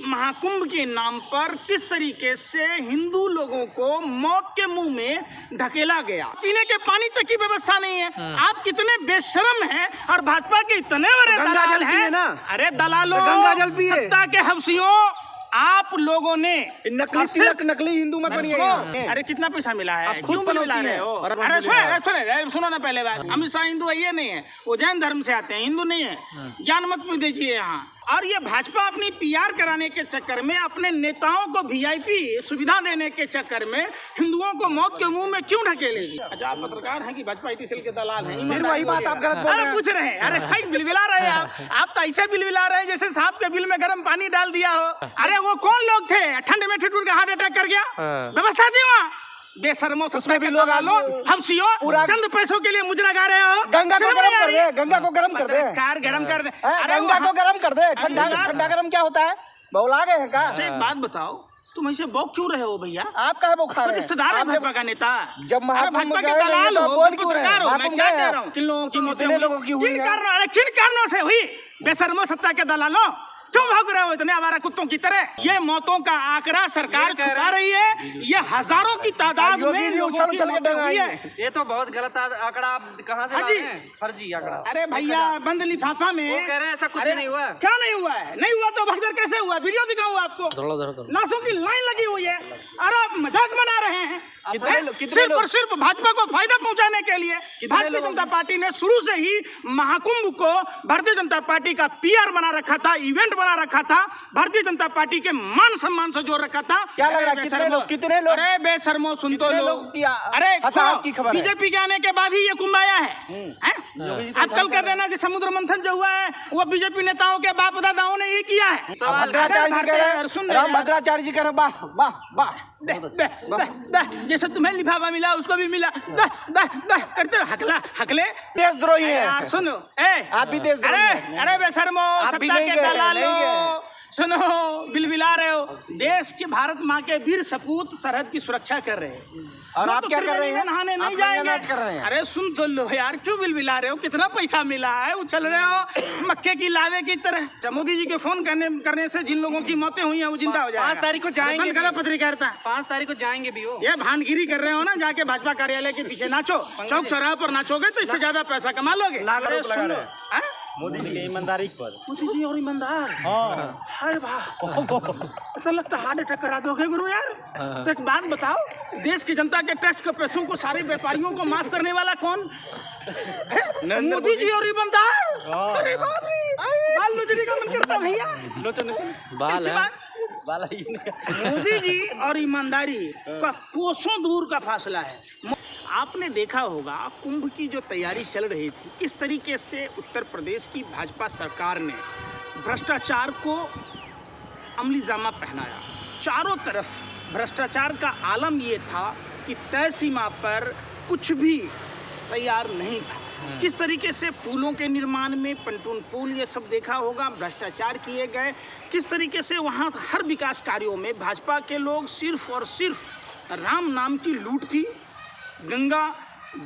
महाकुंभ के नाम पर किस तरीके से हिंदू लोगों को मौत के मुंह में ढकेला गया। पीने के पानी तक की व्यवस्था नहीं है। आप कितने बेशर्म हैं और भाजपा के इतने बड़े दलाल हैं ना। अरे दलालों, सत्ता के हवसियों, आप लोगों ने नकली हिंदू मत बनिए। अरे कितना पैसा मिला है, क्यों मिला रहे हो? अरे सुनो ना, पहले बात, अमित शाह हिंदू ये नहीं है, वो जैन धर्म से आते हैं, हिंदू नहीं है। ज्ञान मत में दीजिए यहाँ। और ये भाजपा अपनी पीआर कराने के चक्कर में, अपने नेताओं को वीआईपी सुविधा देने के चक्कर में हिंदुओं को मौत के मुंह में क्यों ढकेलेगी? अच्छा, आप पत्रकार हैं कि भाजपा इटी सेल के दलाल हैं? फिर वही बात आप गलत बोल रहे हैं। पूछ रहे हैं, अरे भाई बिलबिला रहे हैं आप तो ऐसे बिलबिला रहे हैं जैसे सांप के बिल में गर्म पानी डाल दिया हो। अरे वो कौन लोग थे ठंड में ठिठुर के हार्ट अटैक कर गया? व्यवस्था थी वहाँ। बेशर्मो, उसमें भी लोग हवसियों, चंद पैसों के लिए मुजरा गा रहे हो। गंगा को गरम कर दे, गंगा को गरम कर दे, कार गरम कर दे, गंगा को गरम कर दे। ठंडा गरम क्या होता है? बौला गए हैं का? एक बात बताओ, तुम ऐसे बौक क्यों रहे हो भैया? आप कहे बुखार है? रिश्तेदार है भाजपा का नेता। जब भाजपा के दलाल हो, बोल क्यों रहे हो? मैं क्या कह रहा हूँ, किन लोगों की मौतें हुई? किन कारणों से हुई? बेशर्मो, सत्ता के दलालों, क्यों भाग रहे हो इतने आवारा कुत्तों की तरह? ये मौतों का आंकड़ा सरकार छुपा रही है। ये हजारों की तादाद में लोगों की मौतें हुई है। ये तो बहुत गलत आंकड़ा, आप कहाँ से ला रहे हैं? फर्जी आंकड़ा। अरे भैया, बंद लिफाफा में वो कह रहे हैं ऐसा कुछ नहीं हुआ। क्या नहीं हुआ है? नहीं हुआ तो भगदड़ कैसे हुआ? वीडियो दिखाऊं आपको, लाशों की लाइन लगी हुई है। अरे आप मजाक बना रहे हैं। सिर्फ और सिर्फ भाजपा को फायदा पहुंचाने के लिए भारतीय जनता पार्टी ने शुरू से ही महाकुंभ को भारतीय जनता पार्टी का पीआर बना रखा था, इवेंट बना रखा था, भारतीय जनता पार्टी के मान सम्मान से जोड़ रखा था। क्या लग रहा है? कितने लोग? अरे बेशर्मो, सुन तो लो। अरे बीजेपी के आने के बाद ही ये कुंभ आया है। आप कल कह देना कि समुद्र मंथन जो हुआ है वो बीजेपी नेताओं के बाप दादाओं ने ये किया है। भद्राचार्य जी कह रहे वाह वाह वाह, जैसे तुम्हें लिफाफा मिला उसको भी मिला, करते हकले देशद्रोही है यार। सुनो, आप भी देशद्रोही हैं। अरे बेशर्मो, सत्ता के दलालों, सुनो, बिलबिला रहे हो। देश के भारत माँ के वीर सपूत सरहद की सुरक्षा कर रहे हैं और आप क्या कर रहे हैं? नहाने नहीं जाएंगे। कर रहे हैं। अरे सुन तो लो यार, क्यों बिलबिला रहे हो? कितना पैसा मिला है? उछल रहे हो मक्के की लावे की तरह। मोदी जी के फोन करने से जिन लोगों की मौतें हुई हैं वो जिंदा हो जाएगा। 5 तारीख को जाएंगे पत्रकारिता, 5 तारीख को जाएंगे भी हो। ये भानगिरी कर रहे हो ना, जाके भाजपा कार्यालय के पीछे नाचो, चौक चौराहे पर नाचोगे तो इससे ज्यादा पैसा कमा लोगे। मोदी जी की ईमानदारी पर। मोदी जी और ईमानदार, अरे वाह, ऐसा लगता हार्ट अटैक करा दोगे गुरु यार। तो एक बात बताओ, देश की जनता के टैक्स के पैसों को सारे व्यापारियों को माफ करने वाला कौन? मोदी जी और ईमानदार। अरे बाप रे, बाल नोचने का मन करता भैया। मोदी जी और ईमानदारी का कोसों दूर का फासला है। आपने देखा होगा कुंभ की जो तैयारी चल रही थी, किस तरीके से उत्तर प्रदेश की भाजपा सरकार ने भ्रष्टाचार को अमली जामा पहनाया। चारों तरफ भ्रष्टाचार का आलम ये था कि तय सीमा पर कुछ भी तैयार नहीं था। किस तरीके से पुलों के निर्माण में, पंटून पुल ये सब देखा होगा, भ्रष्टाचार किए गए। किस तरीके से वहाँ हर विकास कार्यों में भाजपा के लोग सिर्फ और सिर्फ राम नाम की लूट थी, गंगा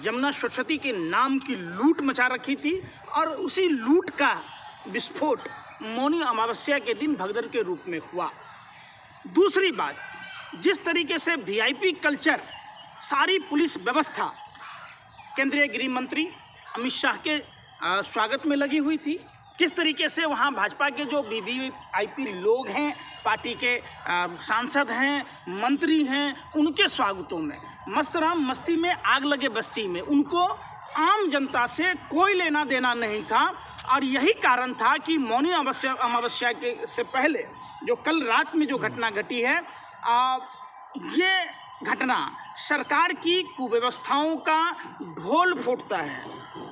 जमुना सरस्वती के नाम की लूट मचा रखी थी। और उसी लूट का विस्फोट मौनी अमावस्या के दिन भगदड़ के रूप में हुआ। दूसरी बात, जिस तरीके से वीआईपी कल्चर, सारी पुलिस व्यवस्था केंद्रीय गृह मंत्री अमित शाह के स्वागत में लगी हुई थी, किस तरीके से वहाँ भाजपा के जो वीवीआईपी लोग हैं, पार्टी के सांसद हैं, मंत्री हैं, उनके स्वागतों में मस्तराम मस्ती में आग लगे बस्ती में, उनको आम जनता से कोई लेना देना नहीं था। और यही कारण था कि मौनी अमावस्या के से पहले जो कल रात में जो घटना घटी है, ये घटना सरकार की कुव्यवस्थाओं का ढोल फूटता है।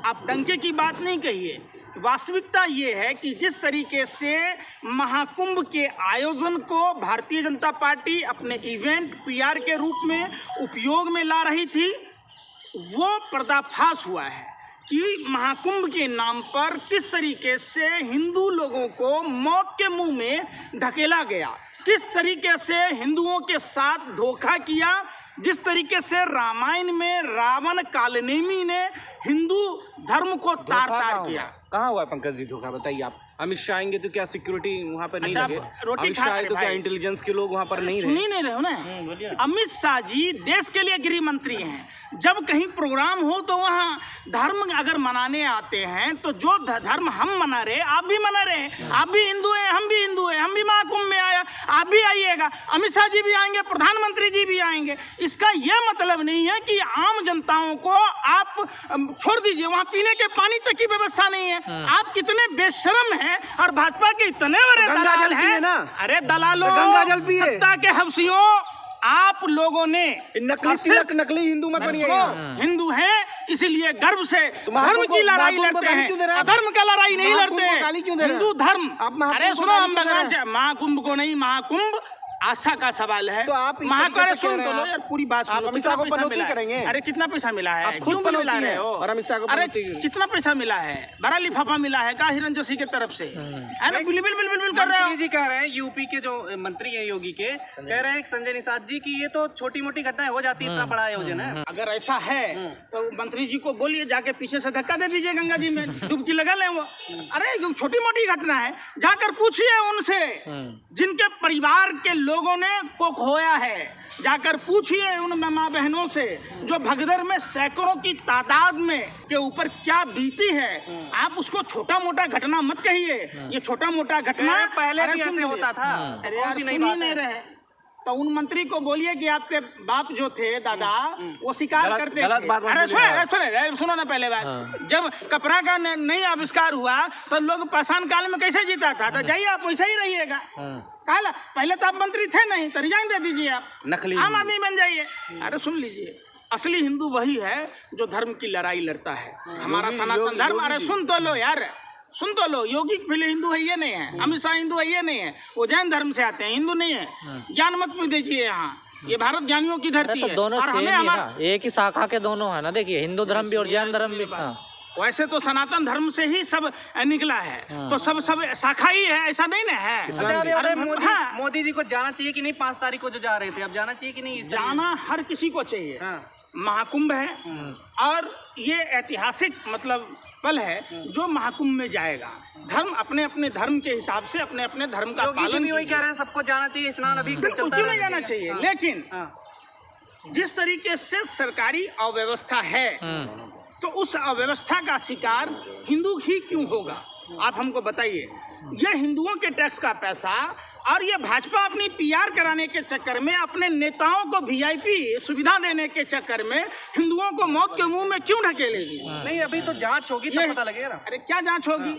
आप डंके की बात नहीं कहिए, वास्तविकता ये है कि जिस तरीके से महाकुंभ के आयोजन को भारतीय जनता पार्टी अपने इवेंट पीआर के रूप में उपयोग में ला रही थी, वो पर्दाफाश हुआ है कि महाकुंभ के नाम पर किस तरीके से हिंदू लोगों को मौत के मुंह में ढकेला गया, किस तरीके से हिंदुओं के साथ धोखा किया, जिस तरीके से रामायण में रावण कालनेमी ने हिंदू धर्म को तार तार किया। कहाँ हुआ है पंकज जी धोखा, बताइए आप। अमित शाह आएंगे तो क्या सिक्योरिटी वहाँ पर नहीं अच्छा, लगे? रोटी अमित खा शाह आए रहे तो क्या भाई। इंटेलिजेंस के लोग वहाँ पर नहीं सुन रहे? ही नहीं रहे हो ना। अमित शाह जी देश के लिए गृह मंत्री हैं। जब कहीं प्रोग्राम हो तो वहाँ धर्म अगर मनाने आते हैं तो जो धर्म हम मना रहे आप भी मना रहे, आप भी हिंदू हैं, हम भी हिंदू हैं, हम भी महाकुंभ में आया, आप भी आइएगा, अमित शाह जी भी आएंगे, प्रधानमंत्री जी भी आएंगे। इसका यह मतलब नहीं है कि आम जनताओं को आप छोड़ दीजिए, वहाँ पीने के पानी तक की व्यवस्था नहीं है। आप कितने बेशर्म हैं और भाजपा के इतने बड़े गंगा दलाल जल पिए हैं ना। अरे दलालों, गंगा जल पिए। सत्ता के हवसियों, आप लोगों ने नकली और सिर्फ तिलक, नकली हिंदू मत बनिए। हिंदू हैं इसीलिए गर्व से धर्म की लड़ाई लड़ते हैं, अधर्म का लड़ाई नहीं लड़ते। हिंदू धर्म, अरे सुनो, हम भगवान महाकुंभ को नहीं, महाकुंभ आस्था का सवाल है। तो आप इस महाकाल तरीके से सुन कह तो रहे लो हैं। यार, पूरी बात सुन आप लो। अमित कितना शाह को पैसा पनौती मिला है? करेंगे? अरे कितना पैसा मिला है? आप खुद क्यों मिला पनौती रहे हैं हो? और अमित शाह को अरे पनौती हैं। कितना पैसा मिला है? बड़ा लिफाफा मिला है का हिरन जोशी की तरफ से, है ना? बिल बिल बिल बिल कर रहे हो। मंत्री जी कह रहे हैं, यूपी के जो मंत्री हैं योगी के, कह रहे हैं संजय निषाद जी की ये तो छोटी मोटी घटनाएं हो जाती है, इतना बड़ा आयोजन है। अगर ऐसा है तो मंत्री जी को बोलिए जाके पीछे से धक्का दे दीजिए गंगा जी में, डुबकी लगा लें वो। अरे जो छोटी मोटी घटना है, जाकर पूछिए उनसे जिनके परिवार के लोगों ने को खोया है, जाकर पूछिए उन माँ बहनों से जो भगदड़ में सैकड़ों की तादाद में के ऊपर क्या बीती है। आप उसको छोटा मोटा घटना मत कहिए, ये छोटा मोटा घटना पहले अरे भी सुन ऐसे लीजिए। होता था। अरे कौन यार सी सुन नई ही बात नहीं है? रहे तो उन मंत्री को बोलिए कि आपके बाप जो थे दादा वो शिकार गलत- करते गलत थे। बात मत अरे बोलिए। सुनो ना पहले बात। जब कपड़ा का नहीं आविष्कार हुआ तो लोग पाषाण काल में कैसे जीता था? तो जाइए आप वैसे ही रहिएगा। काला पहले तो आप मंत्री थे नहीं, तो रिजाइन दे दीजिए, आप नकली आम आदमी बन जाइए। अरे सुन लीजिए, असली हिंदू वही है जो धर्म की लड़ाई लड़ता है, हमारा सनातन धर्म। अरे सुन तो लो यार, सुन तो लो, योगी पहले हिंदू है ये नहीं है, अमित शाह हिंदू है ये नहीं है, वो जैन धर्म से आते हैं, हिंदू नहीं है। ज्ञान मत भी दीजिए, यहाँ ये भारत ज्ञानियों की धरती तो है दोनों और सेम हमें ही है हमारा ना, एक ही शाखा के दोनों है ना। देखिए हिंदू धर्म भी और जैन धर्म भी। हाँ। वैसे तो सनातन धर्म से ही सब निकला है, तो सब शाखा ही है, ऐसा नहीं ना है। अच्छा, अभी अरे हाँ, मोदी जी को जाना चाहिए कि नहीं? 5 तारीख को जो जा रहे थे, अब जाना चाहिए कि नहीं? इस तरह? जाना हर किसी को चाहिए। हाँ। महाकुंभ है और ये ऐतिहासिक मतलब पल है जो महाकुंभ में जाएगा। धर्म अपने अपने धर्म के हिसाब से अपने अपने धर्म का योगी जी पालन भी वही कह रहे हैं, सबको जाना चाहिए, स्नान अभी बिल्कुल चलता क्यों रहना नहीं जाना चाहिए। हाँ। लेकिन हाँ। जिस तरीके से सरकारी अव्यवस्था है तो उस अव्यवस्था का शिकार हिंदू ही क्यों होगा? आप हमको बताइए। ये हिंदुओं के टैक्स का पैसा और ये भाजपा अपनी पीआर कराने के चक्कर में, अपने नेताओं को वीआईपी सुविधा देने के चक्कर में हिंदुओं को मौत के मुंह में क्यों ढकेलेगी? नहीं, अभी तो जांच होगी तब पता लगेगा ना। अरे क्या जांच होगी?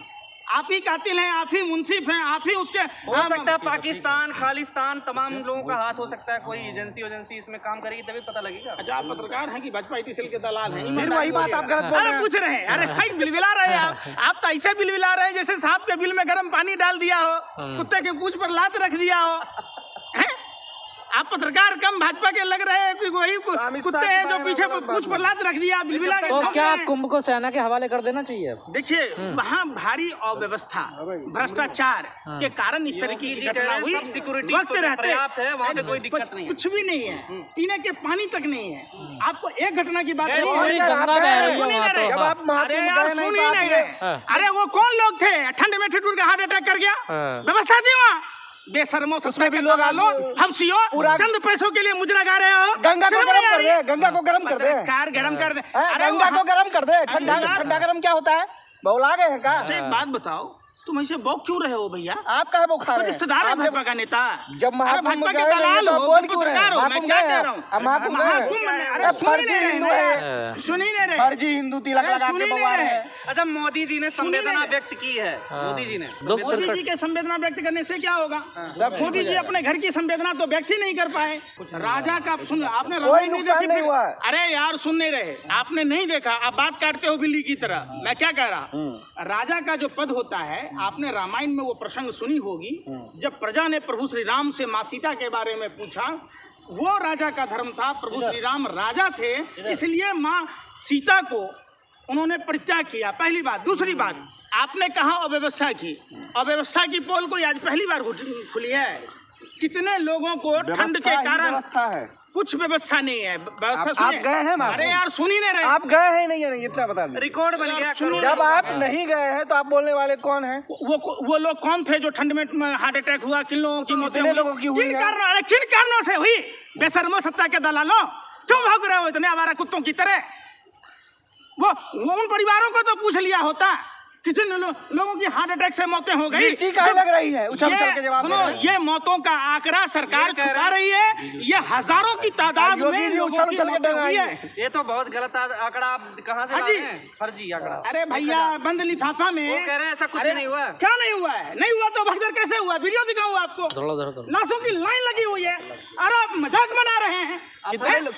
आप ही कातिल हैं, आप ही मुंसिफ हैं, आप ही उसके हो सकता है पाकिस्तान, खालिस्तान, तमाम लोगों का हाथ हो सकता है, कोई एजेंसी इसमें काम करेगी तभी पता लगेगा। अच्छा, आप पत्रकार हैं कि भाजपा इटी सेल के दलाल हैं? फिर वही बात आप गलत बोल रहे अरे हैं। पूछ रहे हैं, अरे भाई बिलबिला रहे हैं आप तो ऐसे बिलबिला रहे हैं जैसे सांप के बिल में गर्म पानी डाल दिया हो, कुत्ते के पूंछ पर लात रख दिया हो। हैं? आप पत्रकार कम भाजपा के लग रहे हैं कि वही कुत्ते हैं जो पीछे पूंछ पर लात रख दिया, बिलबिला के तो धमकी क्या है। कुंभ को सेना के हवाले कर देना चाहिए? देखिए वहाँ भारी अव्यवस्था, भ्रष्टाचार के कारण इस तरह की योगी जी कह घटना रहे हैं, हुई। सब सिक्योरिटी वक्त रहते पर्याप्त है, वहाँ पे कोई दिक्कत नहीं है। कुछ भी नहीं है, पीने के पानी तक नहीं है। आपको एक घटना की बात नहीं, पूरी यार, गंगा आप बह कह रही रहे है सुन ही वहाँ नहीं तो। जब हाँ। आप महाकुंभ अरे यार गए सुन नहीं ही बात नहीं ये। रहे। अरे वो कौन लोग थे ठंड में ठिठुर के हार्ट अटैक कर गया? हाँ। व्यवस्था थी वहाँ? बेशर्मो उसमें भी लोग लो हफ्सियों पूरा- चंद पैसों के लिए मुजरा गा रहे हो। गंगा को शर्म गर्म नहीं आ कर रही? दे, गंगा को गर्म कर दे। कार गरम कर दे। गंगा वहाँ- को गर्म कर दे। ठंडा अरे यार- ठंडा गर्म क्या होता है? बौला गए हैं का? अच्छा एक बात बताओ, तुम ऐसे बौक क्यों रहे हो भैया? आप कहे बुखार तो है? रिश्तेदार है आप भाजपा का नेता। जब अरे महाकुंभ भाजपा के गए नहीं दलाल तो हो, बोल तुम क्यों रहे हैं? पत्रकार हो, मैं महाकुंभ क्या गए कह हैं? रहा हूँ? अब महाकुंभ गए हैं? महाकुंभ में- अरे अब सुन ही फर्जी नहीं रहे हिंदू हैं। है। सुन ही नहीं रहे। फर्जी हिंदू तिलक अरे लगा सुन के ही नहीं बवा रहे रहे। हैं। अच्छा, मोदी जी ने संवेदना सुनिए। व्यक्त की है। मोदी जी ने दुख मोदी जी के संवेदना व्यक्त करने से क्या होगा? सब ठीक मोदी हो जी जाएगा। अपने घर की संवेदना तो व्यक्त ही नहीं कर पाए। राजा का सुन, आपने कोई रामायण नहीं नुकसान देखी नहीं फिर? हुआ। अरे यार सुन नहीं रहे, आपने नहीं देखा, आप बात काटते हो बिल्ली की तरह। मैं क्या कह रहा, राजा का जो पद होता है, आपने रामायण में वो प्रसंग सुनी होगी जब प्रजा ने प्रभु श्री राम से माँ सीता के बारे में पूछा। वो राजा का धर्म था, प्रभु श्री राम राजा थे, इसलिए माँ सीता को उन्होंने परित्याग किया। पहली बात। दूसरी बात, आपने कहा अव्यवस्था की, अव्यवस्था की पोल कोई आज पहली बार खुली है? कितने लोगों को ठंड के कारण व्यवस्था है, कुछ व्यवस्था नहीं है। व्यवस्था आप सुनिए। गए हैं महाकुंभ? अरे यार सुन ही नहीं रहे। आप गए हैं नहीं, नहीं इतना बता दें। रिकॉर्ड बन गया। जब आप नहीं गए हैं तो आप बोलने वाले कौन हैं? वो लोग कौन थे जो ठंड में हार्ट अटैक हुआ? किन लोगों की मौतें कितने लोगों की हुई किन है? कारणों? अरे किन कारणों से हुई? बेशर्मो सत्ता के दलालों, क्यों भाग रहे हो इतने आवारा कुत्तों की तरह? वो उन परिवारों को तो पूछ लिया होता। कितने लोगों की हार्ट अटैक से मौतें हो गई। मिर्ची काहे लग रही है? उछल उछल के जवाब दे सुनो, रहे हैं। ये मौतों का आंकड़ा सरकार छुपा रही है। ये हजारों की तादाद योगी में जी लोगों उछल की उछल के मौतें हुई डंगाई है। है। ये तो बहुत गलत आंकड़ा आप कहाँ से ला हाजी। रहे हैं? फर्जी आंकड़ा। अरे भैया बंद लिफाफा में वो कह रहे हैं ऐसा कुछ अरे, नहीं हुआ। क्या नहीं हुआ है? नहीं हुआ तो भगदड़ कैसे हुआ? वीडियो दिखाऊं आपको? लाशों की लाइन लगी हुई है। अरे आप मजाक बना रहे हैं।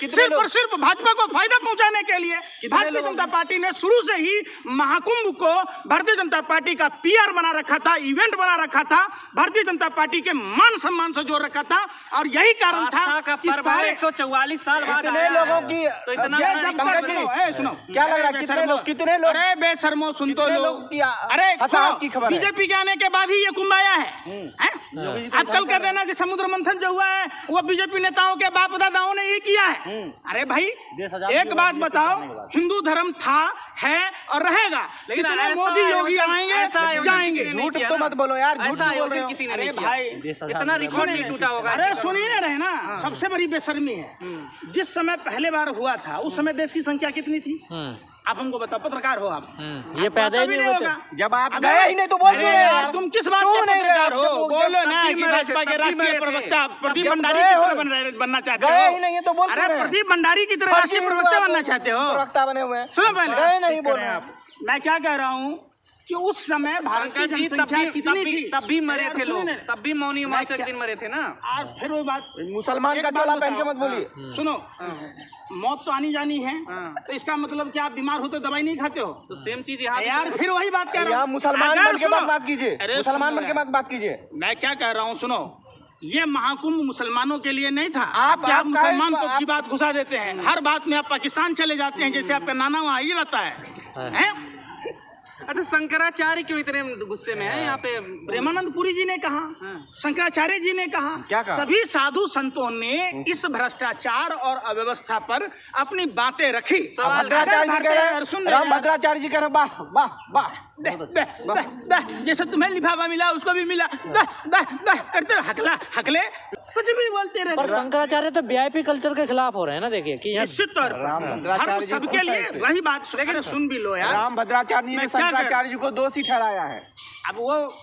सिर्फ और सिर्फ भाजपा को फायदा पहुंचाने के लिए भारतीय जनता पार्टी ने शुरू से ही महाकुंभ को भारतीय जनता पार्टी का पीआर बना रखा था, इवेंट बना रखा था, भारतीय जनता पार्टी के मान सम्मान से जोड़ रखा था। और यही कारण था का कि पर्व सारे 144 साल बाद कितने आया लोगों है। की तो इतना ये बड़ा जब रिकॉर्ड तक पंकज जी, सुनो, सुनो क्या लग रहा है? कितने लोग अरे बेशर्मो सुन तो कितने लो। लोग की अरे हताहत की खबर है? बीजेपी के आने के बाद ही ये कुंभ आया है। हैं? अब कल कह देना कि समुद्र मंथन जो हुआ है वो बीजेपी नेताओं के बाप दादाओं ने ये किया है। अरे भाई एक बात बताओ, हिंदू धर्म था, है और रहेगा। लेकिन कितने ऐसा मोदी योगी आयोजन- आएंगे ऐसा आयोजन जाएंगे। किसी ने झूठ किया तो ना। मत बोलो यार, झूठ ऐसा क्यों बोल आयोजन रहे हो? किसी ने अरे नहीं किया। भाई इतना रिकॉर्ड नहीं टूटा होगा। अरे सुन ही नहीं रहे ना। सबसे बड़ी बेशर्मी है जिस समय पहले बार हुआ था उस समय देश की संख्या कितनी थी? आप हमको बताओ, पत्रकार हो आप। ये पैदा ही नहीं हुए थे। जब आप अबे, गए ही नहीं तो बोल अरे रहे यार, हैं। तुम किस बात क्यों के नहीं पत्रकार रहे? हो? जब बोलो ना तब कि भी मरे भाजपा थे, के तब भी राष्ट्रीय मरे थे। प्रवक्ता प्रदीप जब भंडारी गए की हो- तरह बनना चाहते गए हो? ही नहीं है तो बोल अरे रहे हैं। प्रदीप भंडारी की तरह राष्ट्रीय प्रवक्ता बनना चाहते हो? प्रवक्ता बने हुए हैं। सुनो पहले, गए नहीं बोल रहे हैं आप। मैं क्या कह रहा हूँ कि उस समय भारत की पंकज जी जनसंख्या कितनी थी? तब भी मरे यार, थे लोग। सुनिए ना। तब भी मौनी मैं अमावस्या के क्या- दिन मरे थे ना। और फिर वो बात मुसलमान एक का बात चोला पहन के बताओ। मत बोलिए। सुनो, मौत तो आनी जानी है। तो इसका मतलब क्या आप बीमार होते दवाई नहीं खाते हो? तो सेम चीज यहाँ भी यार फिर वही बात कह रहा यहाँ हूँ। मुसलमान अगर बन के सुनो- बात कीजिए। अरे मुसलमान सुनो बन के यार, बात कीजिए। मैं क्या कह रहा हूँ, सुनो, ये महाकुंभ मुसलमानों के लिए नहीं था। आप- क्या आप मुसलमान काहे- को की बात घुसा देते हैं? हर बात में आप पाकिस्तान चले जाते हैं, जैसे आपका नाना वहाँ ही रहता है। हैं? अच्छा, शंकराचार्य क्यों इतने गुस्से में है यहाँ पे? प्रेमानंद पुरी जी ने कहा, शंकराचार्य जी ने कहा, क्या कहा? सभी साधु संतों ने इस भ्रष्टाचार और अव्यवस्था पर अपनी बातें रखी। भद्राचार्य जी कह रहे हैं, राम भद्राचार्य जी कह रहे हैं, वाह वाह वाह। दह, दह, दह, दह, जैसे तुम्हें लिफाफा मिला उसको भी मिला, दह, दह, दह, करते रहो, हकला हकले कुछ भी बोलते पर रहते। शंकराचार्य तो वीआईपी कल्चर के खिलाफ हो रहे हैं ना। देखिए कि यहाँ निश्चित तौर राम पर भद्राचार्य धर्म जी सबके कौन सा लिए ऐसे? वही बात अरे सुन भी लो यार। राम भद्राचार्य जी मैं ने क्या कर- शंकराचार्य जी को दोषी ठहराया है। अब वो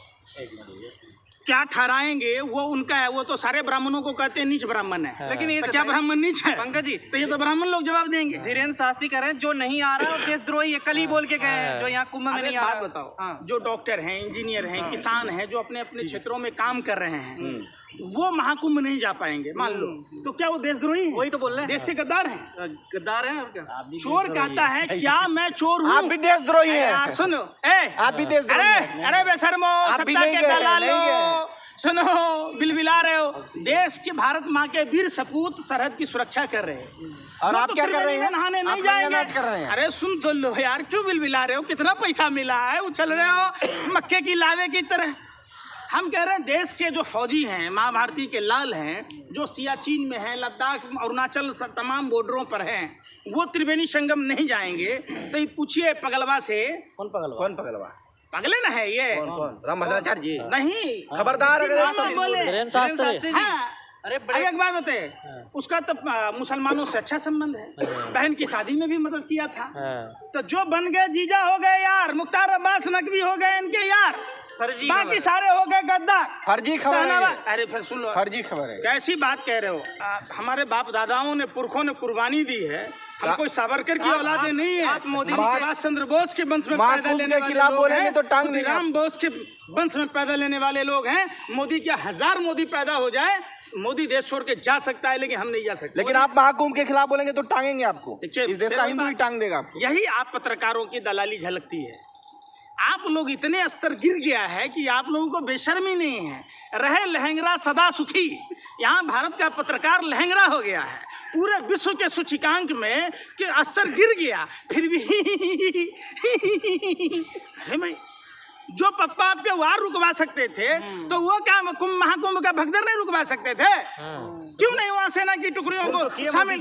क्या ठहराएंगे वो उनका है। वो तो सारे ब्राह्मणों को कहते हैं नीच ब्राह्मण है। लेकिन ये तो क्या ब्राह्मण नीच है? पंकज जी, तो ये तो ब्राह्मण लोग जवाब देंगे। धीरेन्द्र शास्त्री कह रहे हैं जो नहीं आ रहा वो देशद्रोही है। कल ही बोल के गए हैं जो यहाँ कुंभ में अब नहीं एक आ बात रहा। बताओ, हाँ। जो डॉक्टर हैं, इंजीनियर हैं, किसान हैं, जो अपने अपने क्षेत्रों में काम कर रहे हैं, वो महाकुंभ नहीं जा पाएंगे मान लो, तो क्या वो देशद्रोही हैं? वही तो बोल रहे हैं। देश के गद्दार हैं। गद्दार हैं और क्या? चोर कहता है क्या मैं चोर हूँ? आप भी देशद्रोही हैं। यार सुनो, ए आप भी देशद्रोही अरे हैं। अरे बेशर्मो, आप भी सत्ता नहीं के गए, दलालो, नहीं गए। सुनो बिलबिला रहे हो। देश के भारत माँ के वीर सपूत सरहद की सुरक्षा कर रहे हैं। और वो आप तो क्या कर रहे त्रिवेणी में हैं? नहाने आप नहीं नंगा जाएंगे। नाच कर रहे हैं। अरे सुन तो लो यार, क्यों बिलबिला रहे हो? कितना पैसा मिला है, उछल रहे हो मक्के की लावे की तरह। हम कह रहे हैं देश के जो फौजी हैं, माँ भारती के लाल हैं, जो सियाचिन में हैं, लद्दाख, अरुणाचल तमाम बॉर्डरों पर हैं, वो त्रिवेणी संगम नहीं जाएंगे। तो ये पूछिए पगलवा से, कौन पगलवा? पगले ना है ये? कौन? राम भद्राचार्य जी। नहीं, खबरदार अगर नाम ऐसा मत बोले। धीरेन्द्र शास्त्री। हाँ, अरे बड़े एक बात होते उसका तो मुसलमानों से अच्छा संबंध है। बहन की शादी में भी मदद किया था। तो जो बन गए जीजा हो गए यार, मुख्तार अब्बास नकवी हो गए इनके यार, फर्जी बाकी खबर। सारे हो गए गद्दार। फर्जी खबर है शहनावा- ये। अरे फिर सुन लो, फर्जी खबर है। कैसी बात कह रहे हो? हमारे बाप दादाओं ने, पुरखों ने कुर्बानी दी है। हम कोई सावरकर की औलादे नहीं है। आप मोदी हम सुभाष चंद्र बोस के वंश में महाकुंभ पैदा लेने के वाले खिलाफ लोग बोलेंगे हैं। तो टांग नहीं खुदीराम बोस के वंश में पैदा लेने वाले लोग हैं। मोदी क्या 1000 मोदी पैदा हो जाए, मोदी देश छोड़ के जा सकता है, लेकिन हम नहीं जा सकते। लेकिन आप महाकुंभ के खिलाफ बोलेंगे तो टांगेंगे आपको। देखिए, इस देश का मेरी हिंदू ही बात- टांग देगा आपको। यही आप पत्रकारों की दलाली झलकती है। आप लोग इतने स्तर गिर गया है कि आप लोगों को बेशर्मी नहीं है। रहे लहंगरा सदा सुखी। यहाँ भारत का पत्रकार लहंगरा हो गया है। पूरे विश्व के सूचकांक में कि स्तर गिर गया, फिर भी अरे भाई जो पप्पा आपके वार रुकवा सकते थे तो वो क्या महाकुंभ का भगदड़ नहीं रुकवा सकते थे? क्यों नहीं वहाँ सेना की टुकड़ियों को शामिल?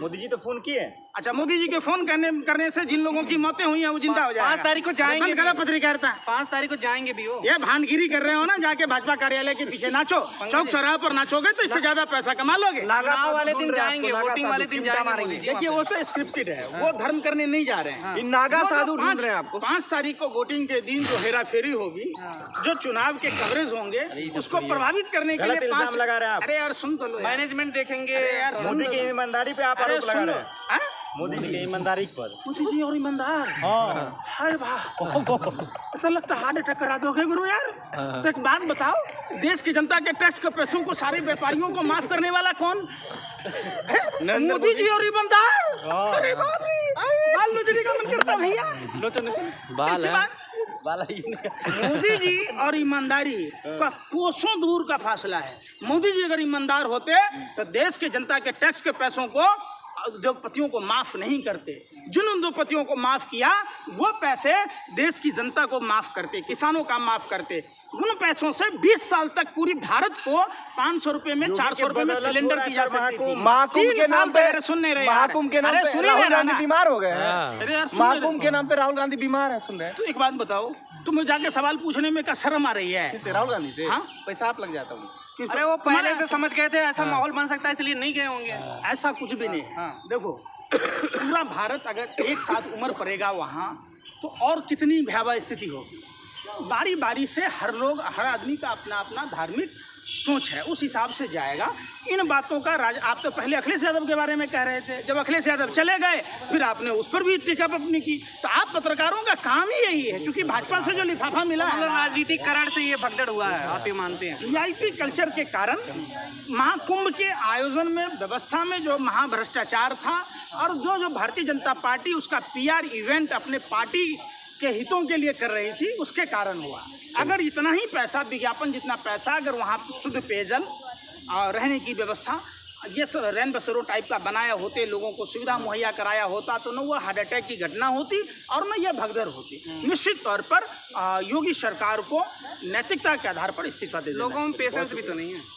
मोदी जी तो फोन किए। अच्छा, मोदी जी के फोन करने से जिन लोगों की मौतें हुई हैं वो जिंदा हो जाएगा। 5 तारीख को जाएंगे करो पत्रकारिता। 5 तारीख को जाएंगे भी वो। ये भानगिरी कर रहे हो ना, जाके भाजपा कार्यालय के पीछे नाचो, चौक चौराहे पर नाचोगे तो इससे ज्यादा पैसा कमा लोगे। चुनाव वाले दिन जाएंगे, वोटिंग वाले दिन जाएंगे मोदी जी। देखिए वो तो स्क्रिप्टेड है, वो धर्म करने नहीं जा रहे हैं। नागा साधु ढूंढ रहे हैं आपको। 5 तारीख को वोटिंग के दिन जो हेरा फेरी होगी, जो चुनाव के कवरेज होंगे, उसको प्रभावित करने के लिए 5 लगा रहे हैं आप। अरे यार सुन तो लो यार। मैनेजमेंट देखेंगे। यार सुन मोदी तो की लो। ईमानदारी पे आप अरे आरोप लगा सुन लो। रहे हैं। हैं? मोदी जी की ईमानदारी पर। मोदी जी और ईमानदार। हाँ। अरे वाह, ऐसा लगता हार्ट अटैक करा दोगे गुरु यार। तो एक बात बताओ, देश की जनता के टैक्स के पैसों को सारे व्यापारियों को माफ करने वाला कौन है? मोदी जी और ईमानदार। अरे बाप रे, बाल नोचने का मन करता भैया। बाल कैसी है। बात? मोदी जी और ईमानदारी का कोसों दूर का फासला है। मोदी जी अगर ईमानदार होते तो देश के जनता के टैक्स के पैसों को उद्योगपतियों को माफ नहीं करते। जिन उद्योगपतियों को माफ किया वो पैसे देश की जनता को माफ करते, किसानों का माफ करते। उन पैसों से 20 साल तक पूरी भारत को 500 रुपए में, 400 रुपए में सिलेंडर दी जा सकती थी। महाकुंभ के नाम पे सुन नहीं रहे, महाकुंभ के नाम अरे पे सुन राहुल नहीं गांधी रहे। बीमार हो गए हैं। अरे यार सुन नहीं रहे। महाकुंभ के नाम पे राहुल गांधी बीमार है, सुन रहे हैं? तो एक बात बताओ, तुम्हें जाके सवाल पूछने में क्या शर्म आ रही है? किससे? राहुल गांधी से? हाँ? पैसा आप लग जाता हूँ। अरे वो पहले से समझ गए थे ऐसा माहौल बन सकता है, इसलिए नहीं गए होंगे। ऐसा कुछ भी नहीं। देखो पूरा भारत अगर एक साथ उमड़ पड़ेगा वहाँ तो और कितनी भयावह स्थिति होगी। बारी बारी से हर आदमी का अपना अपना धार्मिक सोच है, उस हिसाब से जाएगा। इन बातों का आप तो पहले अखिलेश यादव के बारे में कह रहे थे, जब अखिलेश यादव चले गए फिर आपने उस पर भी टीका टिप्पणी की। तो आप पत्रकारों का काम ही यही है, क्योंकि भाजपा से जो लिफाफा मिला है, राजनीतिक कारण से ये भगदड़ हुआ है, आप ये मानते हैं? वीआईपी कल्चर के कारण महाकुंभ के आयोजन में, व्यवस्था में जो महाभ्रष्टाचार था और जो भारतीय जनता पार्टी उसका पीआर इवेंट अपने पार्टी के हितों के लिए कर रही थी, उसके कारण हुआ। अगर इतना ही पैसा, विज्ञापन जितना पैसा अगर वहाँ शुद्ध पेयजल और रहने की व्यवस्था, ये तो रैन बसेरों टाइप का बनाया होते, लोगों को सुविधा मुहैया कराया होता, तो न वो हार्ट अटैक की घटना होती और न यह भगदड़ होती। निश्चित तौर पर योगी सरकार को नैतिकता के आधार पर इस्तीफा दे देना। लोगों में पेशेंस भी तो नहीं है।